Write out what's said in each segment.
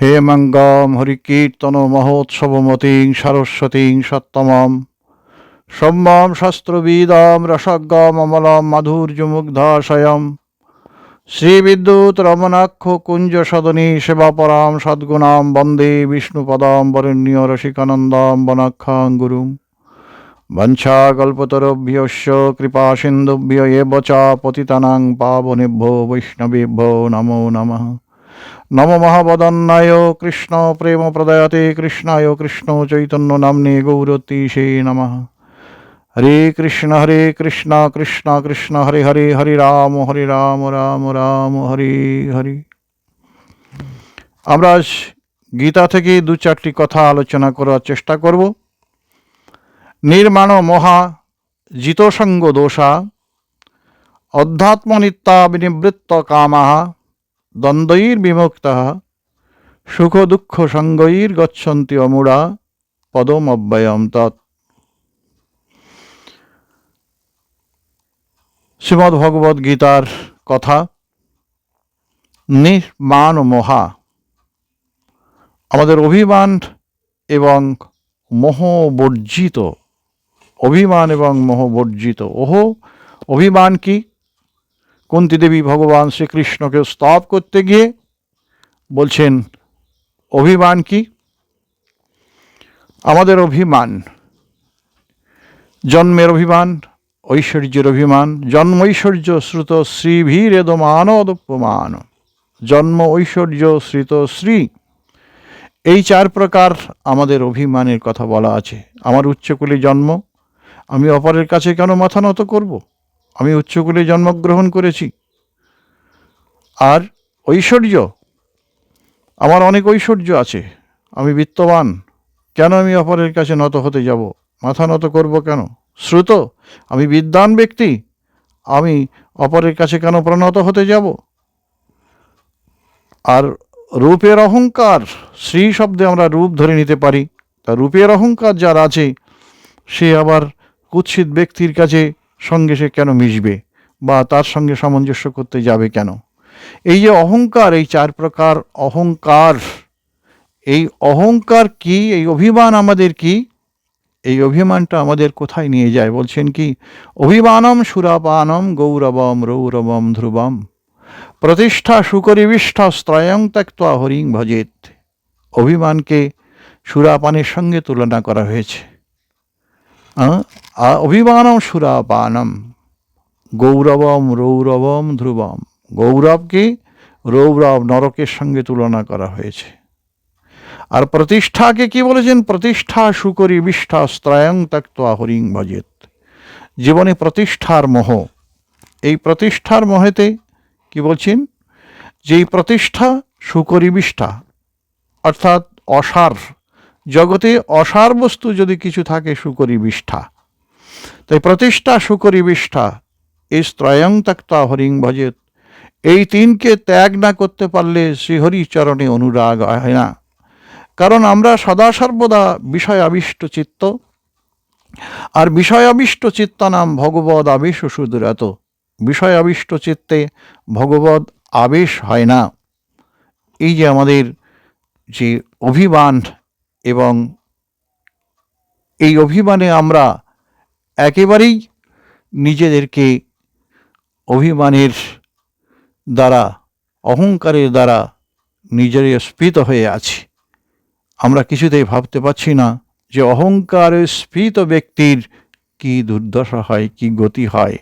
হেমঙ্গম হরিকীর্তন মহোৎসবমতীং সরস্বতীং সত্তমম সম্যম শাস্ত্রবিদম রসজ্ঞম অমলম মাধুর্যমুগ্ধাশয়ম শ্রীবিদ্যুৎ রমণাক্ষ কুঞ্জ সদনী সেবাপরাম সদ্গুণাম বন্দে বিষ্ণুপদাম বরেণ্য রসিকানন্দম বনাখ্যাং গুরুম বঞ্ছাকল্পতরুভ্যশ্চ কৃপা সিন্ধুভ্য এব চ পতিতানাং পাবনেভ্যো বৈষ্ণবেভ্যো নমো নমঃ। নমো মহাবদন্নায় কৃষ্ণ প্রেম প্রদয়তে কৃষ্ণায় কৃষ্ণ চৈতন্য নাম্নে গৌরতীশে নমঃ। হরে কৃষ্ণ কৃষ্ণ কৃষ্ণ হরে হরে হরে রাম রাম রাম হরে হরে। আমরা আজ গীতা থেকে দু চারটি কথা আলোচনা করার চেষ্টা করব। নির্মাণ মহা জিতসঙ্গ দোষা অধ্যাত্মনিত্যা বিনিবৃত্ত কামাহ দ্বন্দ্বৈর বিমুক্তঃ সুখ দুঃখ সঙ্গৈর গচ্ছন্তি অমূঢ়া পদম অব্যয়ম তৎ। শ্রীমদ্ ভগবদ গীতার কথা। নির্মাণ মোহা, আমাদের অভিমান এবং মোহবর্জিত, অভিমান এবং মোহবর্জিত। অভিমান কি? কুন্তী দেবী ভগবান শ্রীকৃষ্ণকে স্তব করতে গিয়ে বলছেন অভিমান কি? আমাদের অভিমান, জন্মের অভিমান, ঐশ্বর্যের অভিমান। জন্মৈশ্বর্য শ্রুত শ্রীভীরেদমানদুপমান। জন্ম, ঐশ্বর্য, শ্রিত, শ্রী, এই চার প্রকার আমাদের অভিমানের কথা বলা আছে। আমার উচ্চকুলে জন্ম, আমি অপরের কাছে কেন মাথা নত করব? আমি উচ্চকুলে জন্মগ্রহণ করেছি। আর ঐশ্বর্য, আমার অনেক ঐশ্বর্য আছে, আমি বিত্তবান, কেন আমি অপরের কাছে নত হতে যাব? মাথা নত করব কেন? শ্রুত, আমি বিদ্বান ব্যক্তি, আমি অপরের কাছে কেন প্রণত হতে যাব? আর রূপের অহংকার, শ্রী শব্দে আমরা রূপ ধরে নিতে পারি। তা রূপের অহংকার যার আছে, সে আবার কুৎসিত ব্যক্তির কাছে সঙ্গে সে কেন মিশবে বা তার সঙ্গে সামঞ্জস্য করতে যাবে কেন? এই যে অহংকার, এই চার প্রকার অহংকার, এই অহংকার কি? এই অভিমান আমাদের কি? এই অভিমানটা আমাদের কোথায় নিয়ে যায়? বলছেন কি, অভিমানম সুরাপানম গৌরবম রৌরবম ধ্রুবম প্রতিষ্ঠা সুকরিবিষ্ঠা স্ত্রয়ং ত্যক্ত্বা হরিং ভজেত। অভিমানকে সুরাপানের সঙ্গে তুলনা করা হয়েছে। অভিমানম সুরাপানম গৌরবম রৌরবম ধ্রুবম। গৌরবকে রৌরব নরকের সঙ্গে তুলনা করা হয়েছে। আর প্রতিষ্ঠাকে কি বলেছেন? প্রতিষ্ঠা সুকরি বিষ্ঠা স্ত্রয়ং ত্যক্ত্বা হরিং ভজেত। জীবনে প্রতিষ্ঠার মোহ, এই প্রতিষ্ঠার মোহেতে কি বলছেন? যে এই প্রতিষ্ঠা সুকরি বিষ্ঠা, অর্থাৎ অসার, জগতে অসার বস্তু যদি কিছু থাকে সুকরি বিষ্ঠা। তাই প্রতিষ্ঠা সুকরি বিষ্ঠা এই স্ত্রয়ং ত্যক্ত্বা হরিং ভজেত, এই তিনকে ত্যাগ না করতে পারলে শ্রীহরি চরণে অনুরাগ হয় না। কারণ আমরা সদা সর্বদা বিষয় আবিষ্ট চিত্ত, আর বিষয় আবিষ্ট চিত্তানাম ভগবদ আবেশ সুদূরত। বিষয় আবিষ্ট চিত্তে ভগবদ আবেশ হয় না। এই যে আমাদের যে অভিমান, এবং এই অভিমানে আমরা একেবারেই নিজেদেরকে অভিমানের দ্বারা, অহংকারের দ্বারা নিজেরা স্ফীত হয়ে আছি। আমরা কিছুতেই ভাবতে পারছি না যে অহংকারে স্ফীত ব্যক্তির কি দুর্দশা হয়, কি গতি হয়,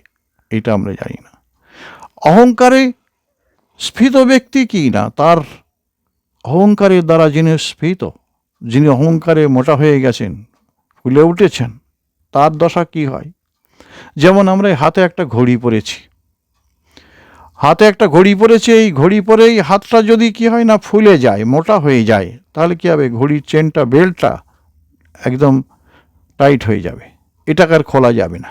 এটা আমরা জানি না। অহংকারে স্ফীত ব্যক্তি কি না, তার অহংকারের দ্বারা যিনি স্ফীত, যিনি অহংকারে মোটা হয়ে গেছেন, ফুলে উঠেছেন, তার দশা কি হয়? যেমন আমরা হাতে একটা ঘড়ি পরেছি, হাতে একটা ঘড়ি পরেছে, এই ঘড়ি পরেই হাতটা যদি কি হয় না ফুলে যায়, মোটা হয়ে যায়, তাহলে কি হবে? ঘড়ির চেনটা, বেল্টটা একদম টাইট হয়ে যাবে, এটাকে আর খোলা যাবে না।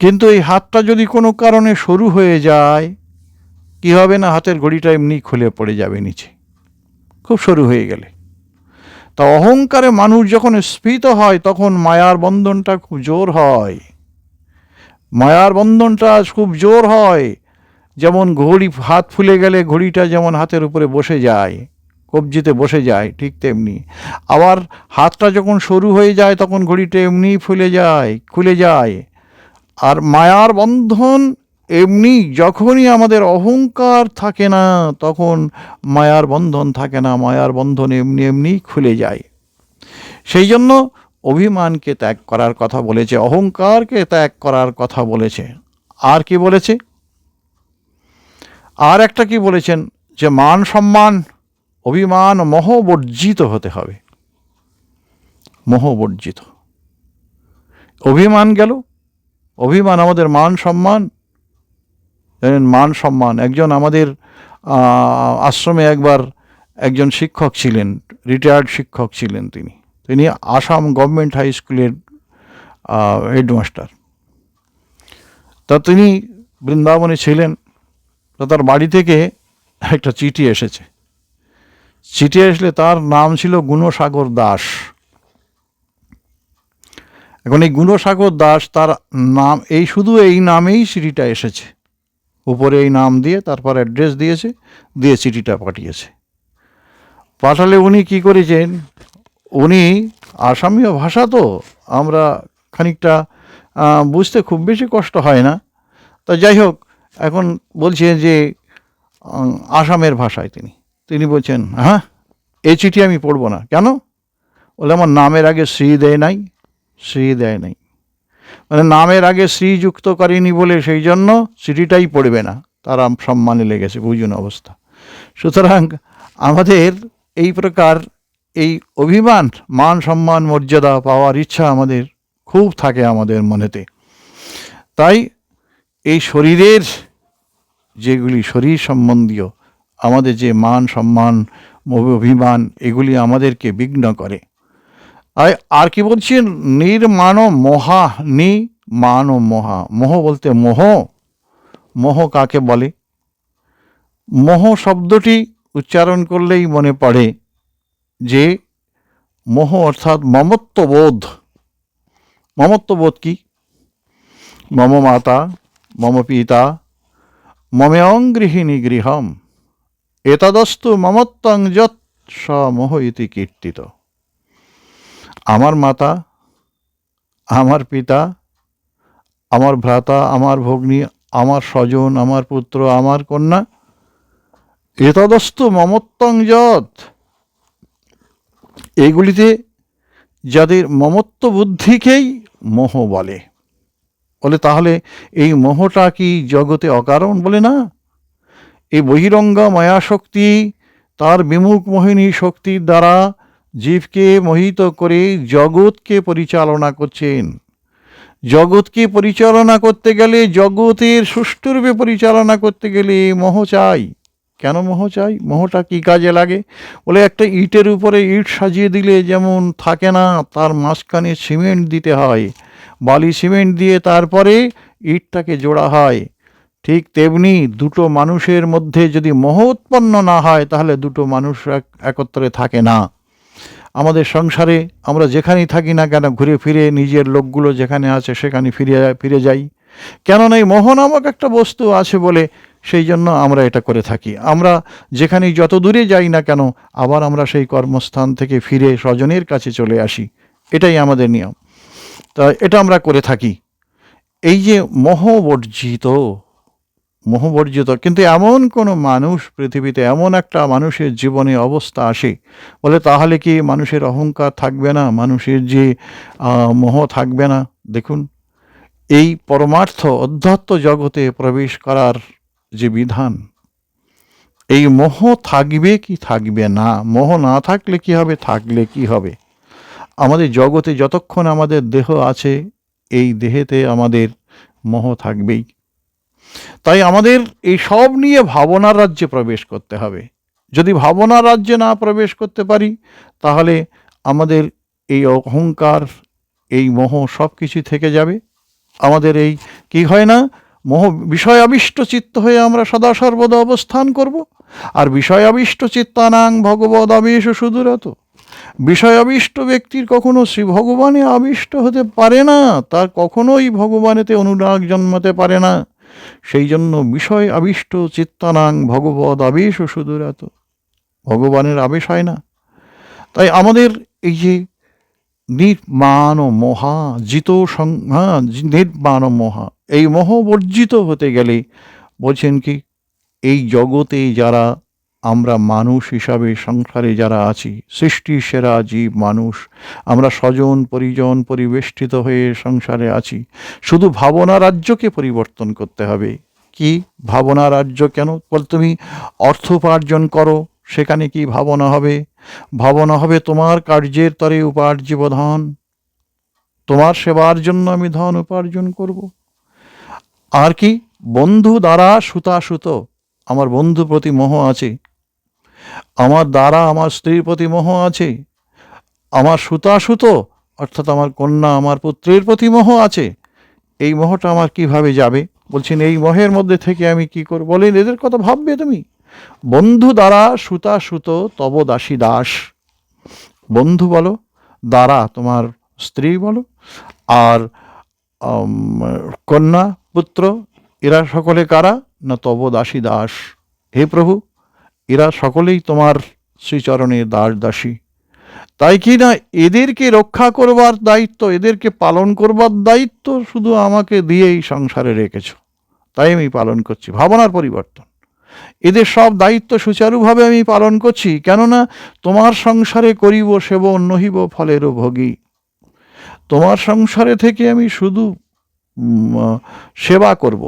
কিন্তু এই হাতটা যদি কোনো কারণে সরু হয়ে যায়, কি হবে না? হাতের ঘড়িটা এমনি খুলে পড়ে যাবে নিচে, খুব সরু হয়ে গেলে। তা অহংকারে মানুষ যখন স্ফীত হয়, তখন মায়ার বন্ধনটা খুব জোর হয়। মায়ার বন্ধনটা খুব জোর হয়। যেমন ঘড়ি হাত ফুলে গেলে ঘড়িটা যেমন হাতের উপরে বসে যায়, কবজিতে বসে যায়, ঠিক তেমনি আবার হাতটা যখন সরু হয়ে যায় তখন ঘড়িটা এমনি খুলে যায়। আর মায়ার বন্ধন এমনি, যখনই আমাদের অহংকার থাকে না তখন মায়ার বন্ধন থাকে না, মায়ার বন্ধন এমনি এমনি খুলে যায়। সেই জন্য অভিমানকে ত্যাগ করার কথা বলেছে, অহংকারকে ত্যাগ করার কথা বলেছে। আর কি বলেছে? আর একটা কি বলেছেন, যে মান সম্মান অভিমান মোহবর্জিত হতে হবে। মোহবর্জিত। অভিমান গেল, অভিমান আমাদের মান সম্মান। জানেন, মান সম্মান, একজন আমাদের আশ্রমে একবার একজন শিক্ষক ছিলেন, রিটায়ার্ড শিক্ষক ছিলেন। তিনি আসাম গভর্নমেন্ট হাই স্কুলের হেডমাস্টার। তা তিনি বৃন্দাবনে ছিলেন। তো তার বাড়ি থেকে একটা চিঠি এসেছে। চিঠি আসলে তার নাম ছিল গুণসাগর দাস। এখন এই গুণসাগর দাস, তার নাম শুধু এই নামেই চিঠিটা এসেছে। উপরে এই নাম দিয়ে তারপর অ্যাড্রেস দিয়েছে, দিয়ে চিঠিটা পাঠিয়েছে। পাঠালে উনি কি করেছেন, উনি আসামীয় ভাষা তো আমরা খানিকটা বুঝতে খুব বেশি কষ্ট হয় না। তা যাই হোক, এখন বলছে যে আসামের ভাষায় তিনি বলছেন, হ্যাঁ এই চিঠি আমি পড়ব না। কেন? বলে আমার নামের আগে শ্রী দেয় নাই। মানে নামের আগে শ্রী যুক্ত করেনি বলে সেই জন্য চিঠিটাই পড়বে না, তার সম্মানে লেগেছে। বুঝুন অবস্থা। সুতরাং আমাদের এই প্রকার এই অভিমান, মান সম্মান মর্যাদা পাওয়ার ইচ্ছা আমাদের খুব থাকে আমাদের মনেতে। তাই এই শরীরের যেগুলি শরীর সম্বন্ধীয় আমাদের যে মান সম্মান অভিমান, এগুলি আমাদেরকে বিঘ্ন করে। আর কি বলছেন, নির্মাণ মোহা, মান ও মোহা। মোহ বলতে মোহ কাকে বলে? মোহ শব্দটি উচ্চারণ করলেই মনে পড়ে যে মোহ অর্থাৎ মমত্ববোধ। মমত্ববোধ কি? মম মাতা মম পিতা মমেয়ং গৃহিণী গৃহম এতদস্তু মমত্বং যৎ স মোহ ইতি কীর্তিত। আমার মাতা, আমার পিতা, আমার ভ্রাতা, আমার ভগ্নী, আমার স্বজন, আমার পুত্র, আমার কন্যা, এতদস্তু মমত্বং যৎ, এগুলিতে যাদের মমত্ব বুদ্ধিকেই মোহ বলে। তাহলে এই মোহটা কি জগতে অকারণ? বলে না। এই বহিরঙ্গা মায়া শক্তি তার বিমুখ মোহিনী শক্তির দ্বারা জীবকে মোহিত করে জগৎকে পরিচালনা করছেন। জগৎকে পরিচালনা করতে গেলে, জগতের সুষ্ঠুরূপে পরিচালনা করতে গেলে মোহ চাই। কেন মোহ চাই? মোহটা কি কাজে লাগে? বলে একটা ইটের উপরে ইট সাজিয়ে দিলে যেমন থাকে না, তার মাঝখানে সিমেন্ট দিতে হয়, বালি সিমেন্ট দিয়ে তারপরে ইটটাকে জোড়া হয়। ঠিক তেমনি দুটো মানুষের মধ্যে যদি মোহ উৎপন্ন না হয় তাহলে দুটো মানুষ একত্রে থাকে না। আমাদের সংসারে আমরা যেখানেই থাকি না কেন, ঘুরে ফিরে নিজের লোকগুলো যেখানে আছে সেখানে ফিরে যাই। কেননা এই মোহ নামক একটা বস্তু আছে বলে সেই জন্য আমরা এটা করে থাকি। আমরা যেখানেই যত দূরে যাই না কেন, আবার আমরা সেই কর্মস্থান থেকে ফিরে স্বজনের কাছে চলে আসি। এটাই আমাদের নিয়ম। তা এটা আমরা করে থাকি। এই যে মোহবর্জিত, কিন্তু এমন কোনো মানুষ পৃথিবীতে, এমন একটা মানুষের জীবনে অবস্থা আসে, বলে তাহলে কি মানুষের অহংকার থাকবে না, মানুষের যে মোহ থাকবে না? দেখুন, এই পরমার্থ অধ্যাত্ম জগতে প্রবেশ করার যে বিধান, এই মোহ থাকবে কি থাকবে না? মোহ না থাকলে কি হবে, থাকলে কি হবে? আমাদের জগতে যতক্ষণ আমাদের দেহ আছে, এই দেহেতে আমাদের মোহ থাকবেই। তাই আমাদের এই সব নিয়ে ভাবনার রাজ্যে প্রবেশ করতে হবে। যদি ভাবনার রাজ্যে না প্রবেশ করতে পারি, তাহলে আমাদের এই অহংকার, এই মোহ সব কিছু থেকে যাবে। আমাদের এই কি হয় না, মোহ বিষয় আবিষ্ট চিত্ত হয়ে আমরা সদা সর্বদা অবস্থান করব। আর বিষয় আবিষ্ট চিত্তানাং ভগবদ আবেশ সুদূরত। বিষয় আবিষ্ট ব্যক্তির কখনো শ্রী ভগবানে আবিষ্ট হতে পারে না, তার কখনোই ভগবানেতে অনুরাগ জন্মাতে পারে না। সেই জন্য বিষয় আবিষ্ট চিত্তানাং ভগবদ আবেশ সুদূরত। ভগবানের আবেশ হয় না? তাই আমাদের এই যে নির্মাণ মহা জিত নির্মাণ মহা, এই মোহ বর্জিত হতে গেলে বলছেন কি, এই জগতে যারা আমরা মানুষ হিসাবে সংসারে যারা আছি, সৃষ্টির সেরা জীব মানুষ, আমরা স্বজন পরিজন পরিবেষ্টিত হয়ে সংসারে আছি, শুধু ভাবনা রাজ্যকে পরিবর্তন করতে হবে। কি ভাবনা রাজ্য? কেন বল, তুমি অর্থ উপার্জন করো, সেখানে কি ভাবনা হবে? ভাবনা হবে তোমার কার্যের তরে উপার্জিব ধন, তোমার সেবার জন্য আমি ধন উপার্জন করব। আর কি বন্ধু দ্বারা সুতাসুত, আমার বন্ধু প্রতি মোহ আছে, আমার দ্বারা আমার স্ত্রীর প্রতি মোহ আছে, আমার সুতাসুত অর্থাৎ আমার কন্যা আমার পুত্রের প্রতি মোহ আছে। এই মোহটা আমার কিভাবে যাবে? বলছেন এই মোহের মধ্যে থেকে আমি কি করব? বলেন এদের কথা ভাববে তুমি। বন্ধু দ্বারা সুতাসুত তব দাসী দাস, বন্ধু বলো, দ্বারা তোমার স্ত্রী বলো, আর কন্যা পুত্র, এরা সকলে কারা? না তব দাসী দাস। হে প্রভু, এরা সকলেই তোমার শ্রীচরণের দাস দাসী। তাই কি না এদেরকে রক্ষা করবার দায়িত্ব, এদেরকে পালন করবার দায়িত্ব শুধু আমাকে দিয়েই সংসারে রেখেছ, তাই আমি পালন করছি। ভাবনার পরিবর্তন, এদের সব দায়িত্ব সুচারুভাবে আমি পালন করছি, কেননা তোমার সংসারে করিব সেবন নহিব ফলেরও ভোগী। তোমার সংসারে থেকে আমি শুধু সেবা করব,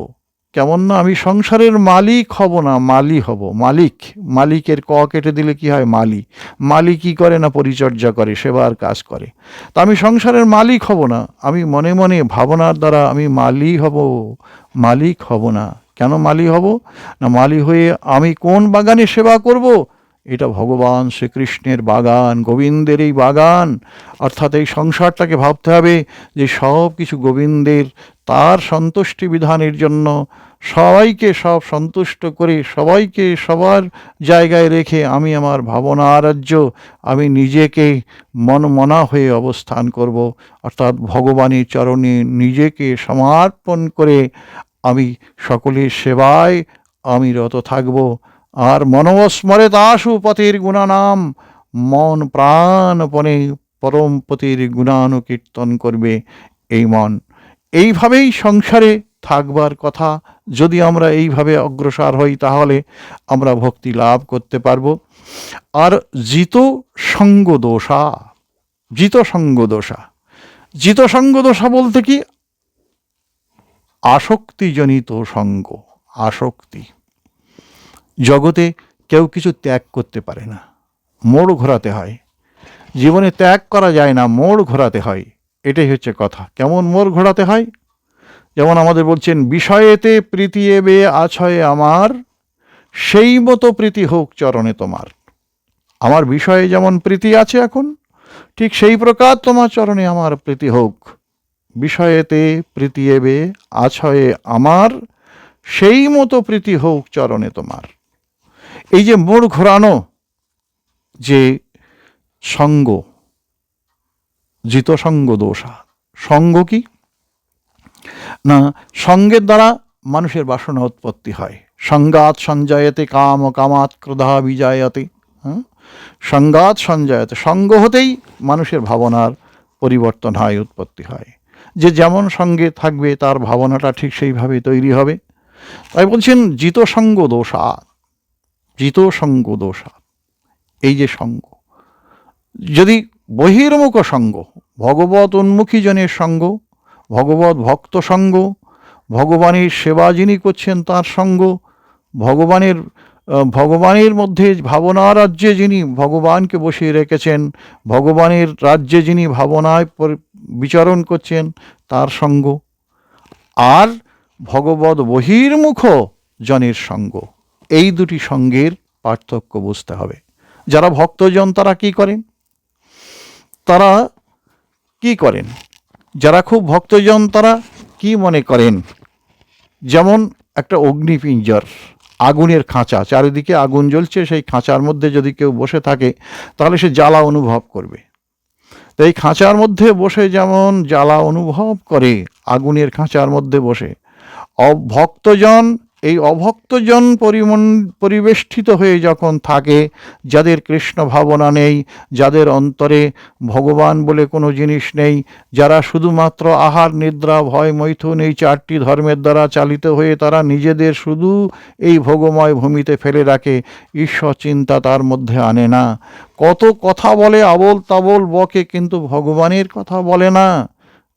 কেমন না আমি সংসারের মালিক হব না, মালি হব। মালিক, মালিকের ক কেটে দিলে কি হয়? মালি। মালি কি করে না পরিচর্যা করে, সেবার কাজ করে। তা আমি সংসারের মালিক হব না, আমি মনে মনে ভাবনার দ্বারা আমি মালি হব, মালিক হব না। কেন মালি হব না? মালি হয়ে আমি কোন বাগানে সেবা করব? এটা ভগবান শ্রীকৃষ্ণের বাগান, গোবিন্দের এই বাগান। অর্থাৎ এই সংসারটাকে ভাবতে হবে যে সব কিছু গোবিন্দের, তার সন্তুষ্টি বিধানের জন্য সবাইকে সব সন্তুষ্ট করে সবাইকে সবার জায়গায় রেখে আমি আমার ভাবনা রাজ্য, আমি নিজেকে মনমনা হয়ে অবস্থান করব। অর্থাৎ ভগবানের চরণে নিজেকে সমর্পণ করে আমি সকলের সেবায় আমি রত থাকব। আর মনস্মরে দাসু পতির গুণানাম, মন প্রাণপণে পরমপতির গুণানুকীর্তন করবে এই মন। এইভাবেই সংসারে থাকবার কথা। যদি আমরা এইভাবে অগ্রসর হই তাহলে আমরা ভক্তি লাভ করতে পারব। আর জিত সঙ্গ দোষা, জিত সঙ্গ দোষা, জিত সঙ্গ দোষা বলতে কি? আসক্তিজনিত সঙ্গ। আসক্তি, জগতে কেউ কিছু ত্যাগ করতে পারে না, মোড় ঘোরাতে হয়। জীবনে ত্যাগ করা যায় না, মোড় ঘোরাতে হয়। এটাই হচ্ছে কথা। কেমন মোড় ঘোরাতে হয়? যেমন আমাদের বলছেন, বিষয়েতে প্রীতি এবে আছয়ে আমার, সেই মতো প্রীতি হোক চরণে তোমার। আমার বিষয়ে যেমন প্রীতি আছে এখন, ঠিক সেই প্রকার তোমার চরণে আমার প্রীতি হোক। বিষয়েতে প্রীতি এবে আছয়ে আমার, সেই মতো প্রীতি হোক চরণে তোমার। এই যে মোড় ঘোরানো যে সঙ্গ, জিত সঙ্গ দোষা। সঙ্গ কি না? সঙ্গের দ্বারা মানুষের বাসনা উৎপত্তি হয়। সঙ্গাত সঞ্জয়তে কাম, কামাত ক্রোধা বিজায়তে। সঙ্গাত সঞ্জয়তে, সঙ্গ হতেই মানুষের ভাবনার পরিবর্তন হয়, উৎপত্তি হয়। যে যেমন সঙ্গে থাকবে তার ভাবনাটা ঠিক সেইভাবে তৈরি হবে। তাই বলছেন জিত সঙ্গ দোষা, জিত সঙ্গ দোষা। এই যে সঙ্গ, যদি বহির্মুখ সঙ্গ, ভগবত উন্মুখী জনের সঙ্গ, ভগবত ভক্ত সঙ্গ, ভগবানের সেবা যিনি করছেন তার সঙ্গ, ভগবানের মধ্যে ভাবনা রাজ্যে যিনি ভগবানকে বসিয়ে রেখেছেন, ভগবানের রাজ্যে যিনি ভাবনায় বিচরণ করছেন তার সঙ্গ, আর ভগবত বহির্মুখ জনের সঙ্গ। এই দুটি সঙ্গের পার্থক্য বুঝতে হবে। যারা ভক্তজন তারা কি করেন? তারা কি করেন? যারা খুব ভক্তজন তারা কি মনে করেন? যেমন একটা অগ্নিপিঞ্জর, আগুনের খাঁচা, চারিদিকে আগুন জ্বলছে, সেই খাঁচার মধ্যে যদি কেউ বসে থাকে তাহলে সে জ্বালা অনুভব করবে। তো এই খাঁচার মধ্যে বসে যেমন জ্বালা অনুভব করে, আগুনের খাঁচার মধ্যে বসে, ভক্তজন এই অভক্তজন পরিবেষ্টিত হয়ে যখন থাকে, যাদের কৃষ্ণ ভাবনা নেই, যাদের অন্তরে ভগবান বলে কোনো জিনিস নেই, যারা শুধুমাত্র আহার নিদ্রা ভয় মৈথুন এই চারটি ধর্মের দ্বারা চালিত হয়ে তারা নিজেদের শুধু এই ভোগময় ভূমিতে ফেলে রাখে, ঈশ্বর চিন্তা তার মধ্যে আনে না। কত কথা বলে, আবোল তাবোল বকে, কিন্তু ভগবানের কথা বলে না।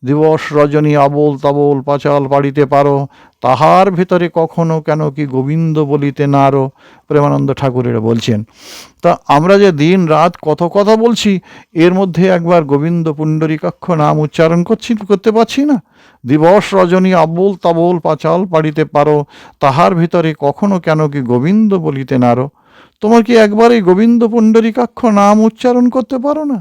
দিবস রজনী আবোল তাবোল পাঁচাল পাড়িতে পারো, তাহার ভিতরে কখনো কেন কি গোবিন্দ বলিতে নারো, প্রেমানন্দ ঠাকুরেরা বলছেন। তা আমরা যে দিন রাত কত কথা বলছি, এর মধ্যে একবার গোবিন্দ পুণ্ডরীকাক্ষ নাম উচ্চারণ করতে পারছি না? দিবস রজনী আবোল তাবোল পাঁচাল পাড়িতে পারো, তাহার ভিতরে কখনো কেন কি গোবিন্দ বলিতে নারো। তোমার কি একবার এই গোবিন্দ পুণ্ডরীকাক্ষ নাম উচ্চারণ করতে পারো না?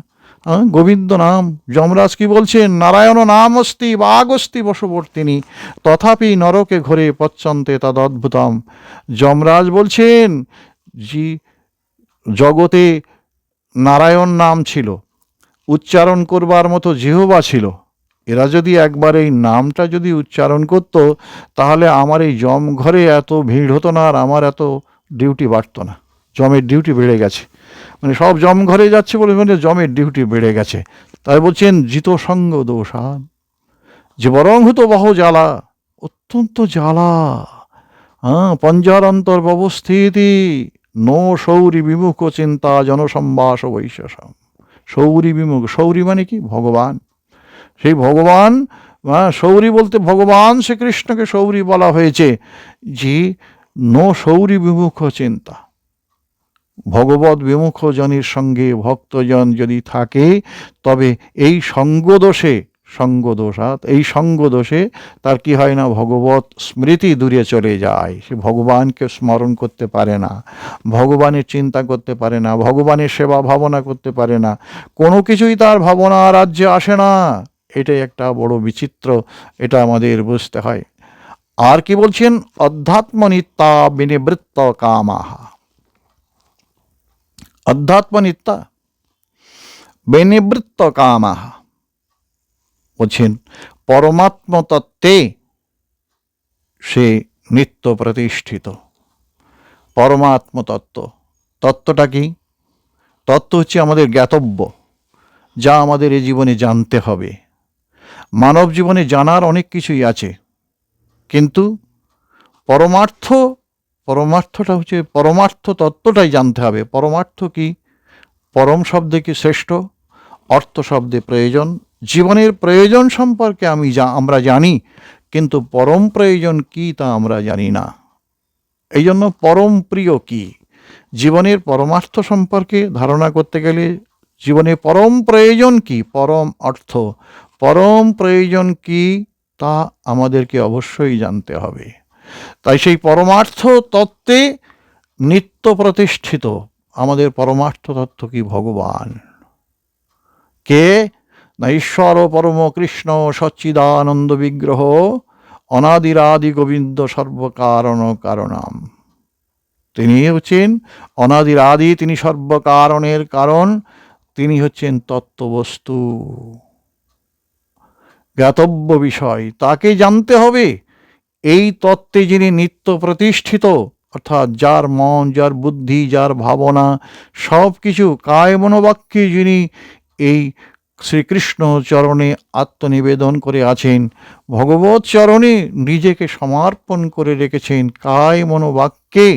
গোবিন্দ নাম, যমরাজ কি বলছেন? নারায়ণ নাম অস্তি বাগস্তি বশবর্তিনী, তথাপি নরকে ঘরে পচ্যন্তে তদদ্ভুতম। যমরাজ বলছেন জি, জগতে নারায়ণ নাম ছিল, উচ্চারণ করবার মতো জিহ্বা ছিল, এরা যদি একবার এই নামটা যদি উচ্চারণ করত, তাহলে আমার এই জম ঘরে এত ভিড় হতো না, আর আমার এত ডিউটি বাড়তো না। জমের ডিউটি বেড়ে গেছে, মানে সব জম ঘরে যাচ্ছে বলে মানে জমের ডিউটি বেড়ে গেছে। তাই বলছেন জিত সঙ্গ দোষান, যে বরং হতো বহ জ্বালা, অত্যন্ত জ্বালা। পঞ্জারান্তর ব্যবস্থিতি নো সৌরী বিমুখ চিন্তা জনসম্বাস বৈশ্বাসম। সৌরী বিমুখ, সৌরী মানে কি? ভগবান। সেই ভগবান, সৌরী বলতে ভগবান শ্রীকৃষ্ণকে সৌরী বলা হয়েছে। যে নো সৌরী বিমুখ চিন্তা, ভগবত বিমুখ জনের সঙ্গে ভক্তজন যদি থাকে, তবে এই এই সঙ্গদোষে তার কি হয় না? ভগবত স্মৃতি দূরে চলে যায়, সে ভগবানকে স্মরণ করতে পারে না, ভগবানের চিন্তা করতে পারে না, ভগবানের সেবা ভাবনা করতে পারে না, কোনো কিছুই তার ভাবনা রাজ্যে আসে না। এটাই একটা বড় বিচিত্র, এটা আমাদের বুঝতে হয়। আর কি বলছেন? অধ্যাত্ম নিত্যা বিনিবৃত্ত কামাহা, অধ্যাত্ম নিত্যা বিনিবৃত্ত কামাহা বলছেন পরমাত্ম তত্ত্বে সে নিত্য প্রতিষ্ঠিত। পরমাত্ম তত্ত্ব, তত্ত্বটা কি? তত্ত্ব হচ্ছে আমাদের জ্ঞাতব্য, যা আমাদের এই জীবনে জানতে হবে। মানব জীবনে জানার অনেক কিছুই আছে, কিন্তু পরমার্থটা হচ্ছে পরমার্থ তত্ত্বটাই জানতে হবে। পরমার্থ কি? পরম শব্দে কি শ্রেষ্ঠ, অর্থ শব্দে প্রয়োজন। জীবনের প্রয়োজন সম্পর্কে আমরা জানি, কিন্তু পরম প্রয়োজন কি তা আমরা জানি না। এই জন্য পরম প্রিয় কি, জীবনের পরমার্থ সম্পর্কে ধারণা করতে গেলে জীবনে পরম প্রয়োজন কি, পরম অর্থ, পরম প্রয়োজন কি তা আমাদেরকে অবশ্যই জানতে হবে। তাই সেই পরমার্থ তত্ত্বে নিত্য প্রতিষ্ঠিত আমাদের পরমার্থ তত্ত্ব কি? ভগবান। কে? না ঈশ্বর পরম কৃষ্ণ সচ্চিদানন্দ বিগ্রহ অনাদিরাদি গোবিন্দ সর্বকারণ কারণাম। তিনি হচ্ছেন অনাদিরাদি, তিনি সর্বকারণের কারণ, তিনি হচ্ছেন তত্ত্ববস্তু, জ্ঞাতব্য বিষয়, তাকে জানতে হবে। এই তত্ত্বে যিনি নিত্য প্রতিষ্ঠিত, অর্থাৎ যার মন, যার বুদ্ধি, যার ভাবনা সব কিছু কায় মনোবাক্যে যিনি এই শ্রীকৃষ্ণ চরণে আত্মনিবেদন করে আছেন, ভগবত চরণে নিজেকে সমর্পণ করে রেখেছেন কায় মনোবাক্যে,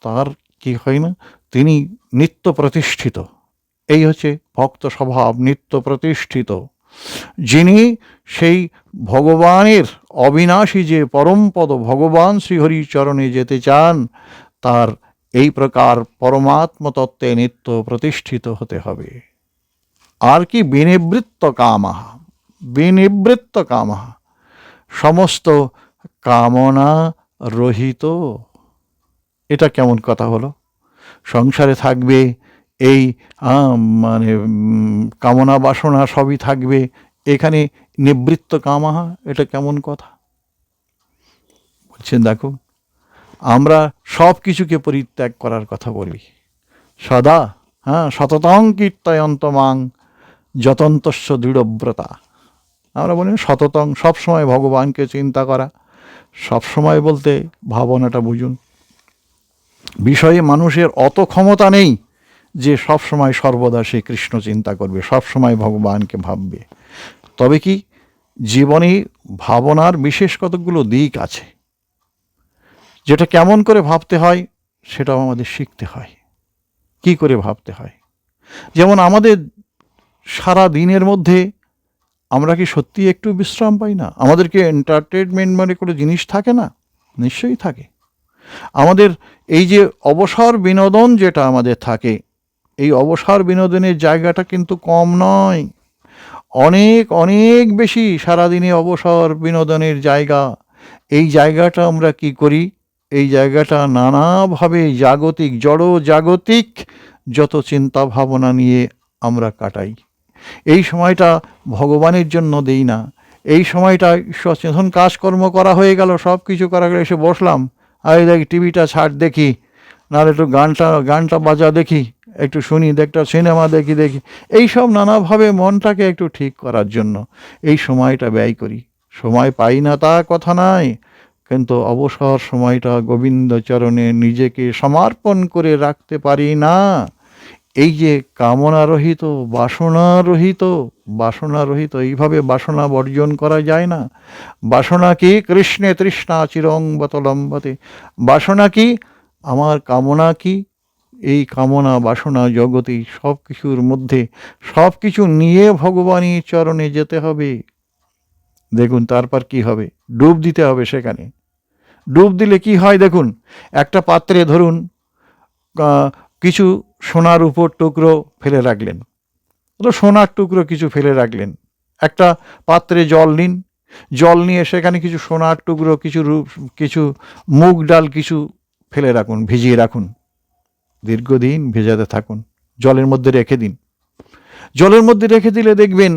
তার কি হয় না? তিনি নিত্য প্রতিষ্ঠিত। এই হচ্ছে ভক্ত স্বভাব, নিত্য প্রতিষ্ঠিত। যিনি সেই ভগবানের অবিনাশী যে পরমপদ ভগবান শ্রীহরি চরণে যেতে চান, তার এই প্রকার পরমাত্ম তত্ত্বে নিত্য প্রতিষ্ঠিত হতে হবে। আর কি? বিনিবৃত্ত কামাহা, বিনিবৃত্ত কামাহা, সমস্ত কামনা রহিত। এটা কেমন কথা হলো? সংসারে থাকবে এই মানে কামনা বাসনা সবই থাকবে, এখানে নিবৃত্ত কামাহা, এটা কেমন কথা বলছেন? দেখো, আমরা সব কিছুকে পরিত্যাগ করার কথা বলি সদা, সততং কীর্তয়ন্ত মাং যতন্তস্য দৃঢ়ব্রতা। আমরা বলি সততং, সবসময় ভগবানকে চিন্তা করা, সবসময় বলতে ভাবনাটা বুঝুন, বিষয়ে মানুষের অত ক্ষমতা নেই যে সব সময় সর্বদা সে কৃষ্ণ চিন্তা করবে, সব সময় ভগবানকে ভাববে। তবে কি জীবনে ভাবনার বিশেষ কতগুলো দিক আছে, যেটা কেমন করে ভাবতে হয় সেটাও আমাদের শিখতে হয়, কি করে ভাবতে হয়। যেমন আমাদের সারা দিনের মধ্যে আমরা কি সত্যি একটু বিশ্রাম পাই না? আমাদেরকে এন্টারটেনমেন্ট মানে কোনো জিনিস থাকে না? নিশ্চয়ই থাকে। আমাদের এই যে অবসর বিনোদন যেটা আমাদের থাকে, এই অবসর বিনোদনের জায়গাটা কিন্তু কম নয়, অনেক অনেক বেশি। সারাদিনে অবসর বিনোদনের জায়গা, এই জায়গাটা আমরা কি করি? এই জায়গাটা নানাভাবে জাগতিক, জড় জাগতিক যত চিন্তা ভাবনা নিয়ে আমরা কাটাই। এই সময়টা ভগবানের জন্য দেই না। এই সময়টা সচেতন কাজকর্ম করা হয়ে গেল, সব কিছু করা গেলে এসে বসলাম, আর দেখি টিভিটা ছাড় দেখি, নাহলে একটু গানটা বাজা দেখি, একটু শুনি, একটা সিনেমা দেখি, এইসব নানাভাবে মনটাকে একটু ঠিক করার জন্য এই সময়টা ব্যয় করি। সময় পাই না তা কথা নয়, কিন্তু অবসর সময়টা গোবিন্দ চরণে নিজেকে সমর্পণ করে রাখতে পারি না। এই যে কামনারহিত, বাসনারহিত এইভাবে বাসনা বর্জন করা যায় না। বাসনা কি? কৃষ্ণে তৃষ্ণা চিরং বতলম্বতে। বাসনা কি? আমার কামনা কি? এই কামনা বাসনা জগতে সব কিছুর মধ্যে সব কিছু নিয়ে ভগবানের চরণে যেতে হবে। দেখুন তারপর কি হবে? ডুব দিতে হবে সেখানে। ডুব দিলে কি হয় দেখুন, একটা পাত্রে ধরুন কিছু সোনার উপর টুকরো ফেলে রাখলেন, তো সোনার টুকরো কিছু ফেলে রাখলেন। একটা পাত্রে জল নিন, জল নিয়ে সেখানে কিছু সোনার টুকরো, কিছু মুগ ডাল কিছু ফেলে রাখুন, ভিজিয়ে রাখুন, দীর্ঘদিন ভেজাতে থাকুন, জলের মধ্যে রেখে দিন। জলের মধ্যে রেখে দিলে দেখবেন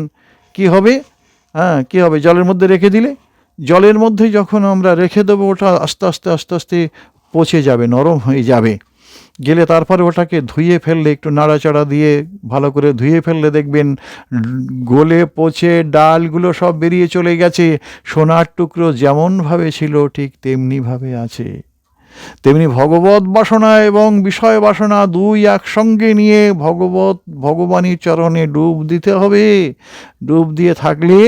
কি হবে, কি হবে? জলের মধ্যে রেখে দিলে, জলের মধ্যে যখন আমরা রেখে দেবো, ওটা আস্তে আস্তে পচে যাবে, নরম হয়ে যাবে। গেলে তারপরে ওটাকে ধুয়ে ফেললে, একটু নাড়াচাড়া দিয়ে ভালো করে ধুয়ে ফেললে দেখবেন গলে পচে ডালগুলো সব বেরিয়ে চলে গেছে। সোনার টুকরো যেমনভাবে ছিল ঠিক তেমনিভাবে আছে। তেমনি ভগবত বাসনা এবং বিষয় বাসনা দুই একসঙ্গে নিয়ে ভগবানের চরণে ডুব দিতে হবে। ডুব দিয়ে থাকলে,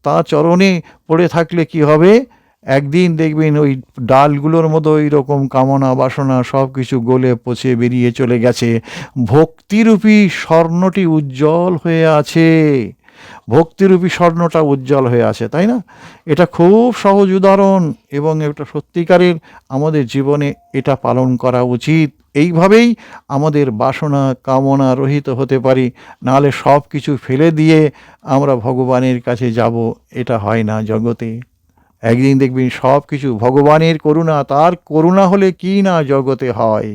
তা চরণে পড়ে থাকলে কি হবে? একদিন দেখবেন ওই ডালগুলোর মতো ওই রকম কামনা বাসনা সব কিছু গলে পচে বেরিয়ে চলে গেছে। ভক্তিরূপী স্বর্ণটি উজ্জ্বল হয়ে আছে, ভক্তিরূপী স্বর্ণটা উজ্জ্বল হয়ে আছে, তাই না? এটা খুব সহজ উদাহরণ, এবং এটা সত্যিকারের আমাদের জীবনে এটা পালন করা উচিত। এইভাবেই আমাদের বাসনা কামনা রহিত হতে পারি। নাহলে সব কিছু ফেলে দিয়ে আমরা ভগবানের কাছে যাব, এটা হয় না জগতে। একদিন দেখবেন সব কিছু ভগবানের করুণা, তার করুণা হলে কি না জগতে হয়।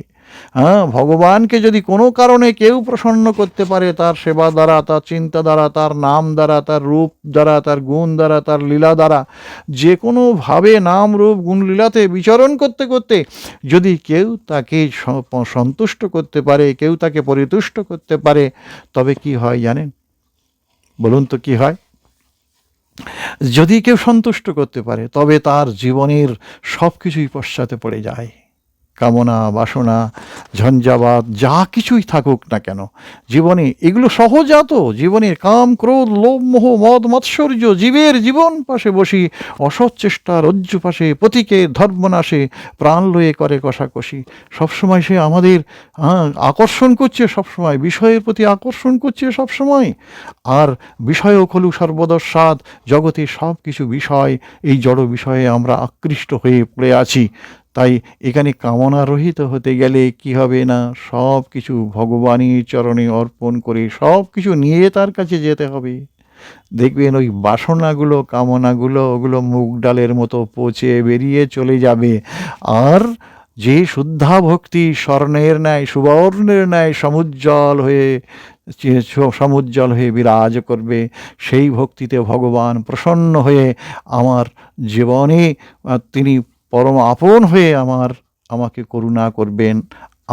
ভগবানকে যদি কোনো কারণে কেউ প্রসন্ন করতে পারে, তার সেবা দ্বারা, তার চিন্তা দ্বারা, তার নাম দ্বারা, তার রূপ দ্বারা, তার গুণ দ্বারা, তার লীলা দ্বারা, যে কোনোভাবে নাম রূপ গুণ লীলাতে বিচরণ করতে করতে যদি কেউ তাকে সন্তুষ্ট করতে পারে, কেউ তাকে পরিতুষ্ট করতে পারে, তবে কি হয় জানেন? বলুন তো কি হয়? যদি কেউ সন্তুষ্ট করতে পারে, তবে তার জীবনের সব কিছুই পশ্চাতে পড়ে যায়। কামনা বাসনা ঝঞ্ঝাবাত যা কিছুই থাকুক না কেন জীবনে, এগুলো সহজাত। জীবনের কাম ক্রোধ লোভ মোহ মদ মৎসর্য জীবের জীবন পাশে বসি, অসৎ চেষ্টা রজ্জু পাশে পথিকে ধর্মনাশে, প্রাণ লয়ে করে কষাকষি। সবসময় সে আমাদের আকর্ষণ করছে, সবসময় বিষয়ের প্রতি আকর্ষণ করছে সবসময়। আর বিষয়ও খলু সর্বদস্বাদ, জগতে সব কিছু বিষয়, এই জড় বিষয়ে আমরা আকৃষ্ট হয়ে পড়ে আছি। তাই এখানে কামনা রহিত হতে গেলে কি হবে না, সব কিছু ভগবানের চরণে অর্পণ করে সব কিছু নিয়ে তার কাছে যেতে হবে। দেখবেন ওই বাসনাগুলো কামনাগুলো ওগুলো মুগ ডালের মতো পচে বেরিয়ে চলে যাবে। আর যে শুদ্ধা ভক্তি স্বর্ণের ন্যায় সুবর্ণের ন্যায় সমুজ্জ্বল হয়ে বিরাজ করবে, সেই ভক্তিতে ভগবান প্রসন্ন হয়ে আমার জীবনে তিনি পরম আপন হয়ে আমাকে করুণা করবেন,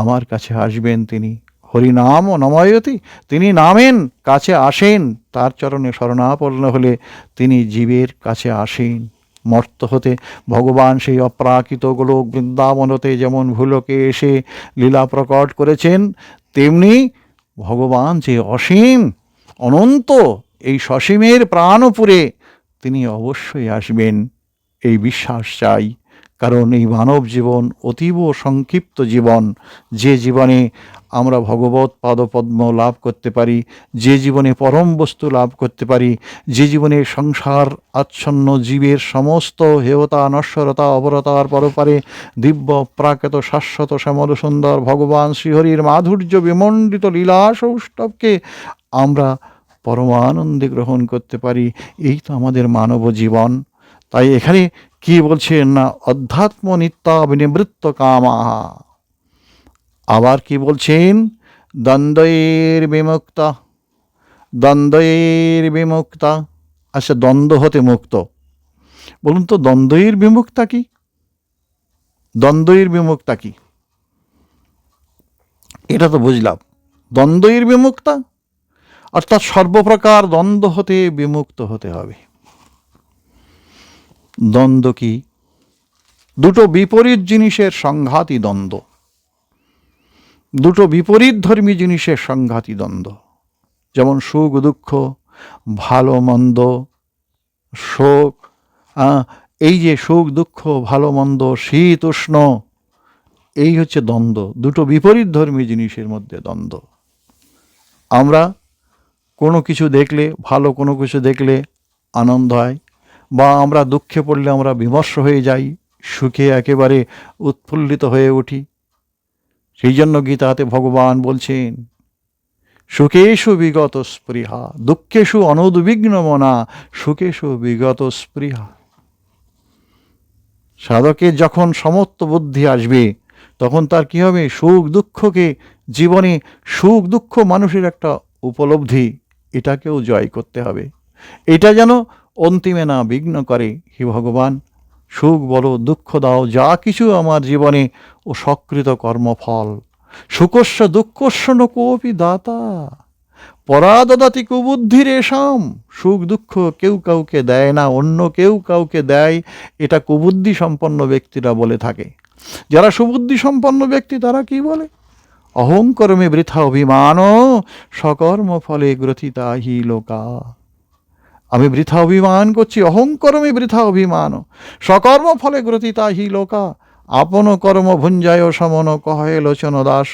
আমার কাছে আসবেন। তিনি হরিনাম নময়তি, তিনি নামেন, কাছে আসেন, তার চরণে শরণাপন্ন হলে তিনি জীবের কাছে আসেন। মর্ত হতে ভগবান সেই অপ্রাকৃত গোলক বৃন্দাবন হতে যেমন ভূলোকে এসে লীলা প্রকট করেছেন, তেমনি ভগবান যে অসীম অনন্ত এই সসীমের প্রাণপুরে তিনি অবশ্যই আসবেন, এই বিশ্বাস চাই। কারণ এই মানব জীবন অতীব সংক্ষিপ্ত জীবন, যে জীবনে আমরা ভগবৎ পাদপদ্ম লাভ করতে পারি, যে জীবনে পরম বস্তু লাভ করতে পারি, যে জীবনে সংসার আচ্ছন্ন জীবের সমস্ত হেয়তা নশ্বরতা অপরতার পরপারে দিব্য প্রাকৃত শাশ্বত শ্যামল সুন্দর ভগবান শ্রীহরির মাধুর্য বিমণ্ডিত লীলা সৌষ্ঠবকে আমরা পরমানন্দে গ্রহণ করতে পারি। এই তো আমাদের মানব জীবন। তাই এখানে কি বলছেন না, অধ্যাত্ম নিত্যাবিনিবৃত্ত কামাহা। আবার কি বলছেন, দ্বন্দ্বের বিমুক্তা, দ্বন্দ্বের বিমুক্তা। আচ্ছা, দ্বন্দ্ব হতে মুক্ত। বলুন তো দ্বন্দ্বের বিমুক্তা কি? দ্বন্দ্বের বিমুক্তা কি? এটা তো বুঝলাম, দ্বন্দ্বের বিমুক্তা অর্থাৎ সর্বপ্রকার দ্বন্দ্ব হতে বিমুক্ত হতে হবে। দ্বন্দ্ব কি? দুটো বিপরীত জিনিসের সংঘাতই দ্বন্দ্ব, দুটো বিপরীত ধর্মী জিনিসের সংঘাতই দ্বন্দ্ব। যেমন সুখ দুঃখ, ভালো মন্দ, শোক, এই যে সুখ দুঃখ ভালো মন্দ শীত উষ্ণ, এই হচ্ছে দ্বন্দ্ব, দুটো বিপরীত ধর্মী জিনিসের মধ্যে দ্বন্দ্ব। আমরা কোনো কিছু দেখলে, ভালো কোনো কিছু দেখলে আনন্দ হয়, বা আমরা দুঃখে পড়লে আমরা বিমর্ষ হয়ে যাই, সুখে একেবারে উৎফুল্লিত হয়ে উঠি। সেই জন্য গীতাতে ভগবান বলছেন, সুখেষু বিগত স্পৃহা দুঃখেষু অনুদ্বিগ্ন মনা সুখেষু বিগত স্পৃহা। সাধকের যখন সমত্ব বুদ্ধি আসবে, তখন তার কি হবে? সুখ দুঃখকে, জীবনে সুখ দুঃখ মানুষের একটা উপলব্ধি, এটাকেও জয় করতে হবে। এটা যেন অন্তিমে না বিঘ্ন করে। হে ভগবান, সুখ বলো দুঃখ দাও, যা কিছু আমার জীবনে ও সকৃত কর্মফল। সুখস্য দুঃখস্য ন কোপি দাতা পরাদদাতি কুবুদ্ধির এসাম। সুখ দুঃখ কেউ কাউকে দেয় না, অন্য কেউ কাউকে দেয়, এটা কুবুদ্ধি সম্পন্ন ব্যক্তিরা বলে থাকে। যারা সুবুদ্ধি সম্পন্ন ব্যক্তি তারা কি বলে? অহংকর্মে বৃথা অভিমান সকর্ম ফলে গ্রথিতা হি লোকা। আমি বৃথা অভিমান করছি, অহংকর্মে বৃথা অভিমান সকর্ম ফলে গ্রথিতা হি লোকা। আপন কর্ম ভুঞ্জায় সমন কহে লোচন দাস।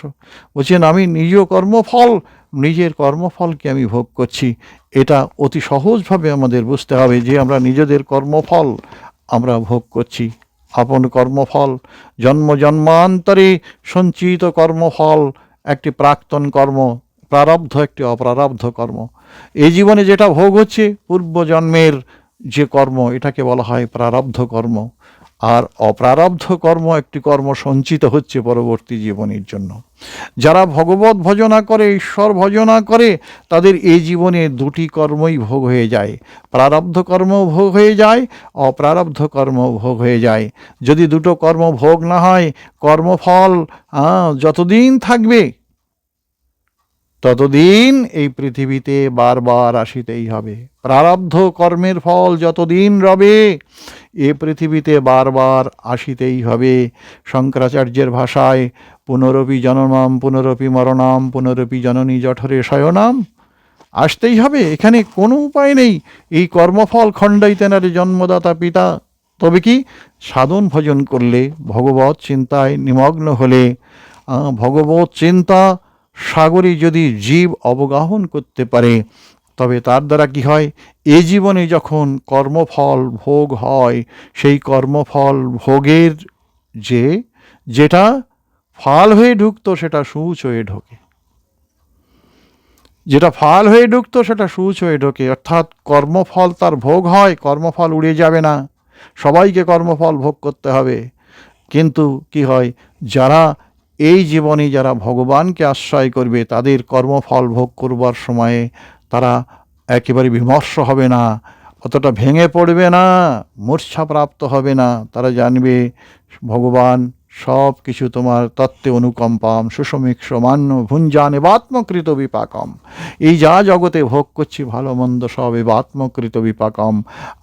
বলছেন আমি নিজ কর্মফল, নিজের কর্মফলকে আমি ভোগ করছি। এটা অতি সহজভাবে আমাদের বুঝতে হবে যে আমরা নিজেদের কর্মফল আমরা ভোগ করছি। আপন কর্মফল, জন্ম জন্মান্তরে সঞ্চিত কর্মফল, একটি প্রাক্তন কর্ম, প্রারব্ধ একটি অপ্রারব্ধ কর্ম। এই জীবনে যেটা ভোগ হচ্ছে পূর্বজন্মের যে কর্ম, এটাকে বলা হয় প্রারব্ধ কর্ম। আর অপ্রারব্ধ কর্ম একটি কর্ম সঞ্চিত হচ্ছে পরবর্তী জীবনের জন্য। যারা ভগবত ভজনা করে, ঈশ্বর ভজনা করে, তাদের এই জীবনে দুটি কর্মই ভোগ হয়ে যায়, প্রারব্ধ কর্ম ভোগ হয়ে যায়, অপ্রারব্ধ কর্ম ভোগ হয়ে যায়। যদি দুটো কর্ম ভোগ না হয়, কর্মফল যতদিন থাকবে ততদিন এই পৃথিবীতে বারবার আসিতেই হবে। প্রারব্ধ কর্মের ফল যতদিন রবে এ পৃথিবীতে বারবার আসিতেই হবে। শঙ্করাচার্যের ভাষায় পুনরপি জননাম পুনরপি মরণাম পুনরপি জননী জঠরে শয়নাম। আসতেই হবে, এখানে কোনো উপায় নেই। এই কর্মফল খণ্ডাইতে নারে জন্মদাতা পিতা। তবে কি সাধন ভজন করলে, ভগবত চিন্তায় নিমগ্ন হলে, ভগবত চিন্তা সাগরে যদি জীব অবগাহন করতে পারে, তবে তার দ্বারা কি হয়? এ জীবনে যখন কর্মফল ভোগ হয়, সেই কর্মফল ভোগের যেটা ফাল হয়ে ঢুকতো সেটা সূচ হয়ে ঢোকে, যেটা ফাল হয়ে ঢুকতো সেটা সূচ হয়ে ঢোকে। অর্থাৎ কর্মফল তার ভোগ হয়, কর্মফল উড়ে যাবে না, সবাইকে কর্মফল ভোগ করতে হবে। কিন্তু কি হয়, যারা এই জীবনে যারা ভগবানকে আশ্রয় করবে, তাদের কর্মফল ভোগ করবার সময়ে তারা একেবারে বিমর্ষ হবে না, অতটা ভেঙে পড়বে না, মূর্ছাপ্রাপ্ত হবে না। তারা জানবে ভগবান সব কিছু তোমার তত্ত্বে অনুকম্পাম সুসমীক্ষ মান্য ভুঞ্জান এবাত্মকৃত বিপাকম। এই যা জগতে ভোগ করছি ভালো মন্দ সব এবাত্মকৃত বিপাকম,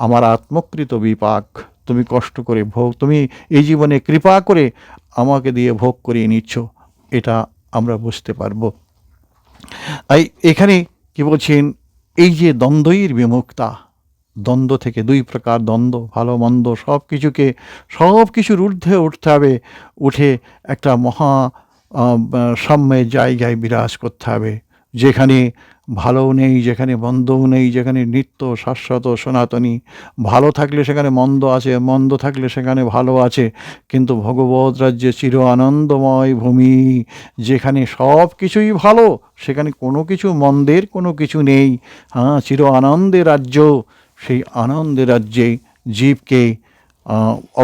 আমার আত্মকৃত বিপাক। তুমি কষ্ট করে ভোগ, তুমি এই জীবনে কৃপা করে আমাকে দিয়ে ভোগ করিয়ে নিচ্ছ, এটা আমরা বুঝতে পারবো। তাই এখানে কি বলছেন, এই যে দ্বন্দ্বই বিমুক্তা, দ্বন্দ্ব থেকে, দুই প্রকার দ্বন্দ্ব, ভালো মন্দ সব কিছুর ঊর্ধ্বে উঠতে হবে, উঠে একটা মহা সাম্যের জায়গায় বিরাজ করতে হবে, যেখানে ভালোও নেই, যেখানে মন্দও নেই, যেখানে নিত্য শাশ্বত সনাতনী, ভালো থাকলে সেখানে মন্দ আছে, মন্দ থাকলে সেখানে ভালো আছে, কিন্তু ভগবৎ রাজ্যে চির আনন্দময় ভূমি, যেখানে সব কিছুই ভালো, সেখানে কোনো কিছু মন্দের কোনো কিছু নেই। হ্যাঁ, চির আনন্দের রাজ্য, সেই আনন্দের রাজ্যে জীবকে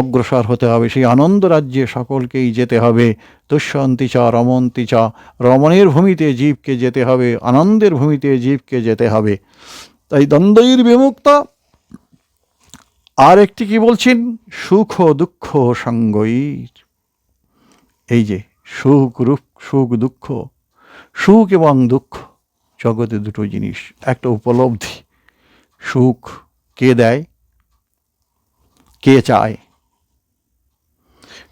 অগ্রসর হতে হবে, সেই আনন্দ রাজ্যে সকলকেই যেতে হবে। তুষ্যন্তি চ রমন্তি চ, রমণের ভূমিতে জীবকে যেতে হবে, আনন্দের ভূমিতে জীবকে যেতে হবে। তাই দ্বন্দ্বৈর বিমুক্তা। আর একটি কি বলছেন, সুখ দুঃখ সঙ্গৈর। এই যে সুখ দুঃখ, সুখ এবং দুঃখ জগতে দুটো জিনিস, একটা উপলব্ধি। সুখ কে দেয়, কে চায়?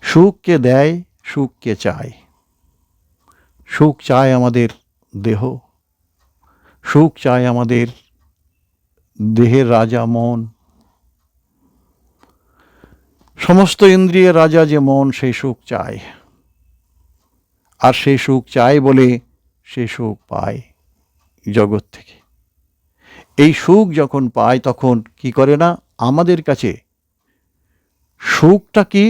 সুখ কে দেয়, সুখ কে চায়? সুখ চায় আমাদের দেহ, সুখ চায় আমাদের দেহের রাজা মন, সমস্ত ইন্দ্রিয়ের রাজা যে মন, সেই সুখ চায়। আর সেই সুখ চায় বলে সে সুখ পায় জগৎ থেকে। এই সুখ যখন পায় তখন কি করে না, আমাদের কাছে সুখটা কি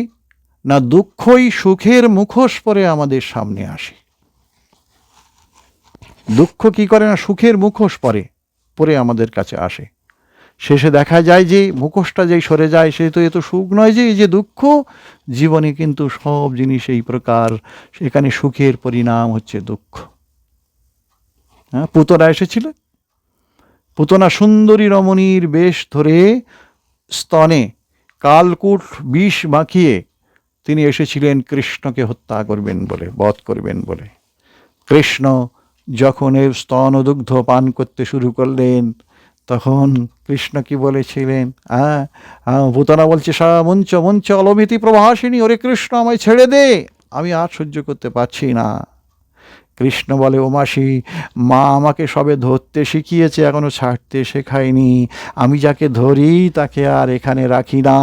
না, দুঃখই সুখের মুখোশ পরে আমাদের সামনে আসে। দুঃখ কি করে না, সুখের মুখোশ পরে আমাদের কাছে আসে। শেষে দেখা যায় যে মুখোশটা যেই সরে যায়, সে তো এত সুখ নয়, যে এই যে দুঃখ। জীবনে কিন্তু সব জিনিস এই প্রকার, সেখানে সুখের পরিণাম হচ্ছে দুঃখ। হ্যাঁ, পুতনা এসেছিল, পুতনা সুন্দরী রমণীর বেশ ধরে স্তনে কালকূট বিষ মাখিয়ে তিনি এসেছিলেন কৃষ্ণকে হত্যা করবেন বলে, বধ করবেন বলে। কৃষ্ণ যখন এর স্তনদুগ্ধ পান করতে শুরু করলেন, তখন কৃষ্ণ কি বলেছিলেন, পুতনা বলছে, সা মঞ্চ মঞ্চ অলমিতি প্রভাসিনী, ওরে কৃষ্ণ আমায় ছেড়ে দে, আমি আর সহ্য করতে পারছি না। কৃষ্ণ বলে, ও মাসি, মা আমাকে সবে ধরতে শিখিয়েছে, এখনো ছাড়তে শেখায়নি। আমি যাকে ধরি তাকে আর এখানে রাখি না,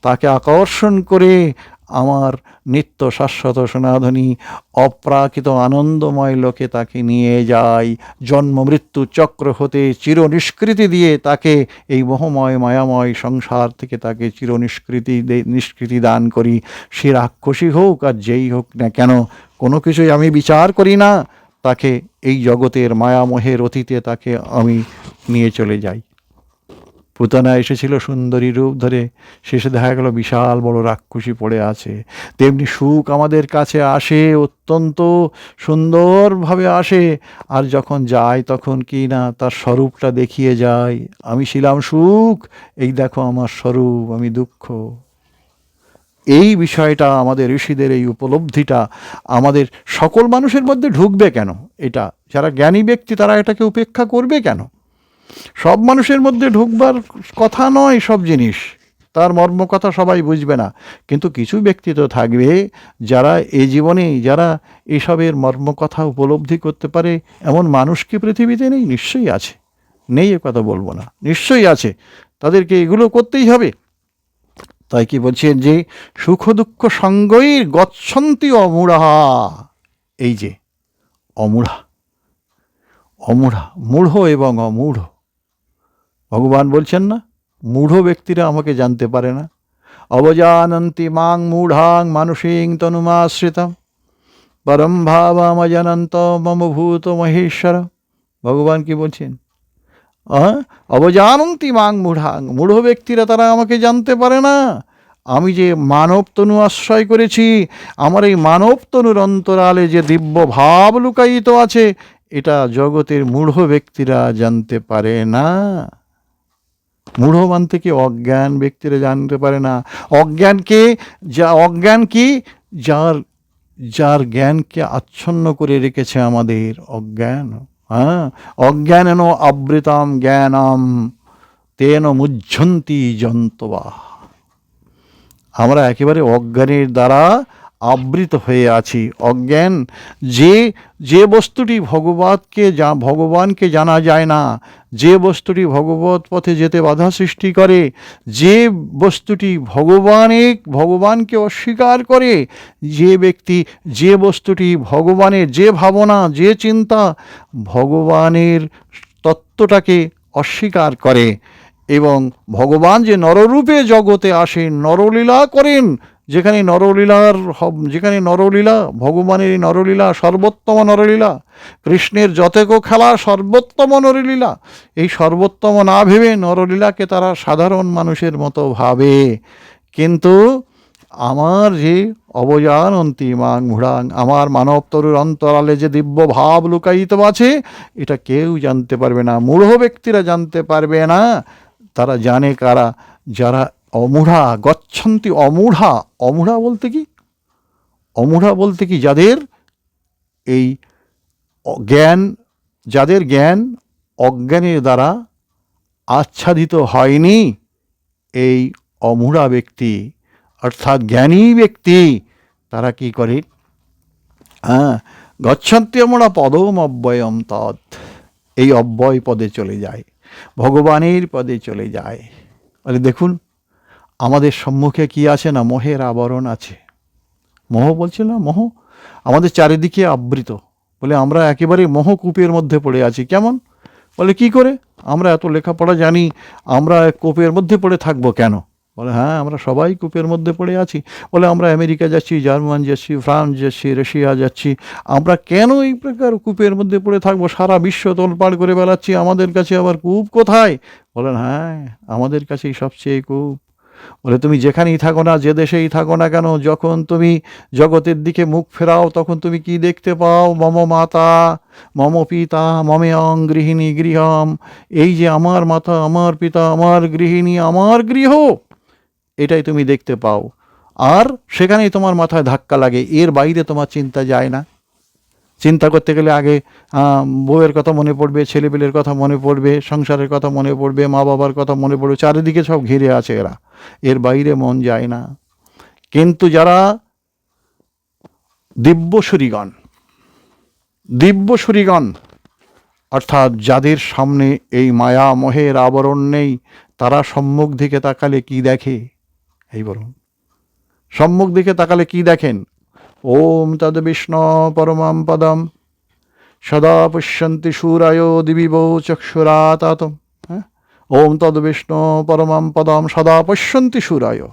তাকে আকর্ষণ করে আমার নিত্য শাশ্বত সনাতনী অপ্রাকৃত আনন্দময় লোকে তাকে নিয়ে যাই। জন্ম মৃত্যু চক্র হতে চির নিষ্কৃতি দিয়ে তাকে এই মোহময় মায়াময় সংসার থেকে তাকে চির নিষ্কৃতি দান করি। সে রাক্ষসী হোক আর যেই হোক না কেন, কোনো কিছুই আমি বিচার করি না, তাকে এই জগতের মায়ামোহের অতীতে তাকে আমি নিয়ে চলে যাই। পুতনা এসেছিল সুন্দরী রূপ ধরে, শেষে দেখা গেল বিশাল বড় রাক্ষসী পড়ে আছে। তেমনি সুখ আমাদের কাছে আসে, অত্যন্ত সুন্দরভাবে আসে, আর যখন যায় তখন কি না তার স্বরূপটা দেখিয়ে যায়। আমি ছিলাম সুখ, এই দেখো আমার স্বরূপ, আমি দুঃখ। এই বিষয়টা আমাদের ঋষিদের, এই উপলব্ধিটা আমাদের সকল মানুষের মধ্যে ঢুকবে কেন? এটা যারা জ্ঞানী ব্যক্তি তারা এটাকে উপেক্ষা করবে কেন? সব মানুষের মধ্যে ঢুকবার কথা নয় সব জিনিস, তার মর্ম কথা সবাই বুঝবে না, কিন্তু কিছু ব্যক্তি তো থাকবে যারা এই জীবনে, যারা এসবের মর্ম কথা উপলব্ধি করতে পারে। এমন মানুষ কি পৃথিবীতে নেই? নিশ্চয়ই আছে, নেই এ কথা বলবো না, নিশ্চয়ই আছে। তাদেরকে এগুলো করতেই হবে। তাই কি বলছেন যে সুখ দুঃখ সঙ্গই গচ্ছন্তি অমূঢ়া। এই যে অমূঢ়া, মূঢ় এবং অমূঢ়, ভগবান বলছেন না, মূঢ় ব্যক্তিরা আমাকে জানতে পারে না। অবজানন্তি মাং মূঢ়াং মানুষিং তনুমাশ্রিতম পরম ভাবমজনন্ত মম ভূত মহেশ্বর। ভগবান কি বলছেন? অবজানন্তি মাং মূঢ়াং, মূঢ় ব্যক্তিরা তারা আমাকে জানতে পারে না। আমি যে মানব তনু আশ্রয় করেছি, আমার এই মানব তনুর অন্তরালে যে দিব্য ভাব লুকায়িত আছে, এটা জগতের মূঢ় ব্যক্তিরা জানতে পারে না। মূঢ় মানতে কি? অজ্ঞান ব্যক্তিরা জানতে পারে না। অজ্ঞান কি? যার জ্ঞানকে আচ্ছন্ন করে রেখেছে আমাদের অজ্ঞান। অজ্ঞানেন আবৃতাম জ্ঞানাম তেন মুহ্যন্তি জন্তবা। আমরা একেবারে অজ্ঞানের দ্বারা আবৃত হয়ে আছি। অজ্ঞান, যে যে বস্তুটি ভগবানকে জানা যায় না, যে বস্তুটি ভগবত পথে যেতে বাধা সৃষ্টি করে, যে বস্তুটি ভগবানকে অস্বীকার করে, যে ব্যক্তি যে বস্তুটি ভগবানের, যে ভাবনা, যে চিন্তা ভগবানের তত্ত্বটাকে অস্বীকার করে, এবং ভগবান যে নররূপে জগতে আসেন, নরলীলা করেন, যেখানে নরলীলা, ভগবানের এই নরলীলা সর্বোত্তম নরলীলা, কৃষ্ণের যতেক খেলা সর্বোত্তম নরলীলা, এই সর্বোত্তম না ভেবে নরলীলাকে তারা সাধারণ মানুষের মতো ভাবে। কিন্তু আমার যে অবজানন্তি মাং মূঢ়াং, আমার মানব তরুর অন্তরালে যে দিব্য ভাব লুকায়িত আছে, এটা কেউ জানতে পারবে না, মূঢ় ব্যক্তিরা জানতে পারবে না। তারা জানে কারা? যারা অমূঢ়া, গচ্ছন্তি অমূঢ়া। অমূঢ়া বলতে কি? অমূঢ়া বলতে কি? যাদের এই জ্ঞান, যাদের জ্ঞান অজ্ঞানের দ্বারা আচ্ছাদিত হয়নি, এই অমূঢ়া ব্যক্তি অর্থাৎ জ্ঞানী ব্যক্তি তারা কি করে? গচ্ছন্তি অমূঢ়া পদম অব্যয়ম তৎ, এই অব্যয় পদে চলে যায়, ভগবানের পদে চলে যায়। বলে দেখুন আমাদের সম্মুখে কি আছে না? মোহের আবরণ আছে। মোহ বলছে না, মোহ আমাদের চারিদিকে আবৃত। বলে আমরা একেবারে মোহকূপের মধ্যে পড়ে আছি। কেমন? বলে কি করে? আমরা এত লেখাপড়া জানি, আমরা কূপের মধ্যে পড়ে থাকবো কেন? বলে হ্যাঁ, আমরা সবাই কূপের মধ্যে পড়ে আছি। বলে আমরা আমেরিকা যাচ্ছি, জার্মান যাচ্ছি, ফ্রান্স যাচ্ছি, রাশিয়া যাচ্ছি, আমরা কেন এই প্রকার কূপের মধ্যে পড়ে থাকবো? সারা বিশ্ব তোলপাড় করে বেড়াচ্ছি, আমাদের কাছে আবার কূপ কোথায়? বলেন হ্যাঁ, আমাদের কাছেই সবচেয়ে কূপ। বলে তুমি যেখানেই থাকো না, যে দেশেই থাকো না কেন, যখন তুমি জগতের দিকে মুখ ফেরাও তখন তুমি কি দেখতে পাও? মম মাতা মম পিতা মমেয়ং গৃহিণী গৃহম, এই যে আমার মাতা, আমার পিতা, আমার গৃহিণী, আমার গৃহ, এটাই তুমি দেখতে পাও। আর সেখানেই তোমার মাথায় ধাক্কা লাগে, এর বাইরে তোমার চিন্তা যায় না। চিন্তা করতে গেলে আগে বউয়ের কথা মনে পড়বে, ছেলেপেলের কথা মনে পড়বে, সংসারের কথা মনে পড়বে, মা বাবার কথা মনে পড়বে, চারিদিকে সব ঘিরে আছে এরা, এর বাইরে মন যায় না। কিন্তু যারা দিব্যসুরীগণ অর্থাৎ যাদের সামনে এই মায়া মোহের আবরণ নেই, তারা সম্মুখ দিকে তাকালে কি দেখে? এই বলুন, সম্মুখ দিকে তাকালে কি দেখেন? ওম তদ বিষ্ণু পরমম পদম সদা পশ্যন্তি সূরায় দিবিব চক্ষুরাতাতম। হ্যাঁ, ওম তদ বিষ্ণু পরমম পদম সদা পশ্যন্তি সূরায়,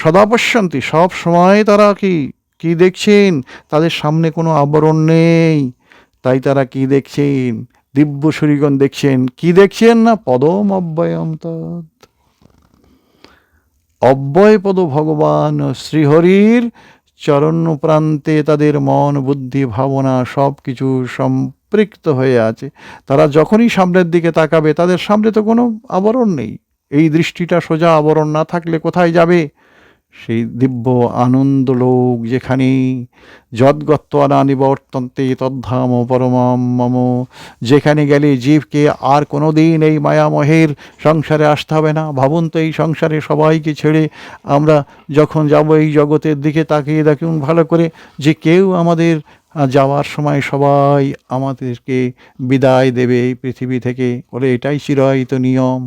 সদা পশ্যন্তি, সব সময় তারা কি কি দেখছেন? তাদের সামনে কোনো আবরণ নেই, তাই তারা কি দেখছেন? দিব্য শরীগণ দেখছেন। কি দেখছেন না? পদম অব্যয়ম তৎ, অব্যয় পদ ভগবান শ্রীহরির চরণ প্রান্তে তাদের মন বুদ্ধি ভাবনা সব কিছু সম্পৃক্ত হয়ে আছে। তারা যখনই সামনের দিকে তাকাবে তাদের সামনে তো কোনো আবরণ নেই। এই দৃষ্টিটা সোজা, আবরণ না থাকলে কোথায় যাবে? সেই দিব্য আনন্দ লোক, যেখানে যদ্গত্বা নিবর্তন্তে তদ্ধাম পরমাম মম, যেখানে গেলে জীবকে আর কোনো দিন এই মায়ামহের সংসারে আসতে হবে না। ভাবুন তো, এই সংসারে সবাইকে ছেড়ে আমরা যখন যাব এই জগতের দিকে তাকিয়ে দেখুন ভালো করে, যে কেউ আমাদের যাওয়ার সময় সবাই আমাদেরকে বিদায় দেবে এই পৃথিবী থেকে, বলে এটাই চিরায়িত নিয়ম।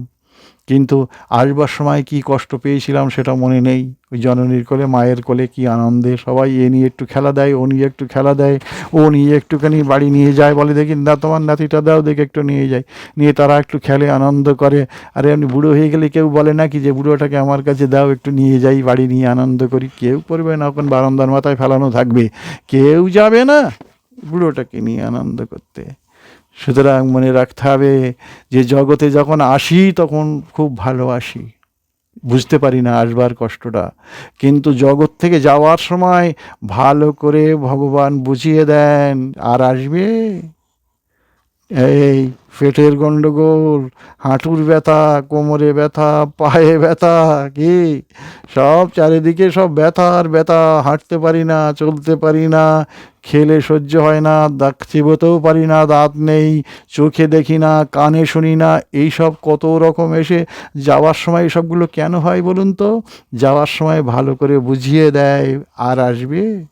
কিন্তু আসবার সময় কি কষ্ট পেয়েছিলাম সেটা মনে নেই। ওই জননীর কোলে, মায়ের কোলে কি আনন্দে সবাই এ নিয়ে একটু খেলা দেয়, ও নিয়ে একটু খেলা দেয়, ও নিয়ে একটুখানি বাড়ি নিয়ে যায়, বলে দেখি না তোমার নাতিটা দাও, দেখে একটু নিয়ে যায়, নিয়ে তারা একটু খেলে আনন্দ করে। আরে আপনি বুড়ো হয়ে গেলে কেউ বলে না কি যে বুড়োটাকে আমার কাছে দাও, একটু নিয়ে যাই, বাড়ি নিয়ে আনন্দ করি? কেউ করবে না, এখন বারান্দার মাথায় ফেলানো থাকবে, কেউ যাবে না বুড়োটাকে নিয়ে আনন্দ করতে। সুতরাং মনে রাখতে হবে যে জগতে যখন আসি তখন খুব ভালোবাসি, বুঝতে পারি না আসবার কষ্টটা, কিন্তু জগৎ থেকে যাওয়ার সময় ভালো করে ভগবান বুঝিয়ে দেন আর আসবে এই পেটের গন্ডগোল, হাঁটুর ব্যথা, কোমরে ব্যথা, পায়ে ব্যথা, কি সব চারিদিকে সব ব্যথা আর ব্যথা, হাঁটতে পারি না, চলতে পারি না, খেলে সহ্য হয় না, চিবোতেও পারি না, দাঁত নেই, চোখে দেখি না, কানে শুনি না, এইসব কত রকম এসে যাওয়ার সময় এসবগুলো কেন হয় বলুন তো? যাওয়ার সময় ভালো করে বুঝিয়ে দেয়, আর আসবে?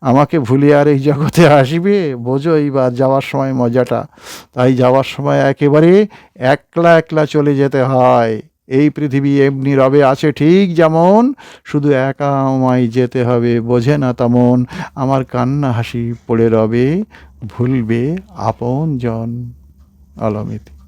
আমাকে ভুলে আর এই জগতে আসবে? বোঝো এইবার যাওয়ার সময় মজাটা। তাই যাওয়ার সময় একেবারে একলা একলা চলে যেতে হয়। এই পৃথিবী এমনি রবে আছে ঠিক যেমন, শুধু একা আমায় যেতে হবে, বোঝে না তেমন। আমার কান্না হাসি পড়ে রবে, ভুলবে আপন জন। অলমিতি।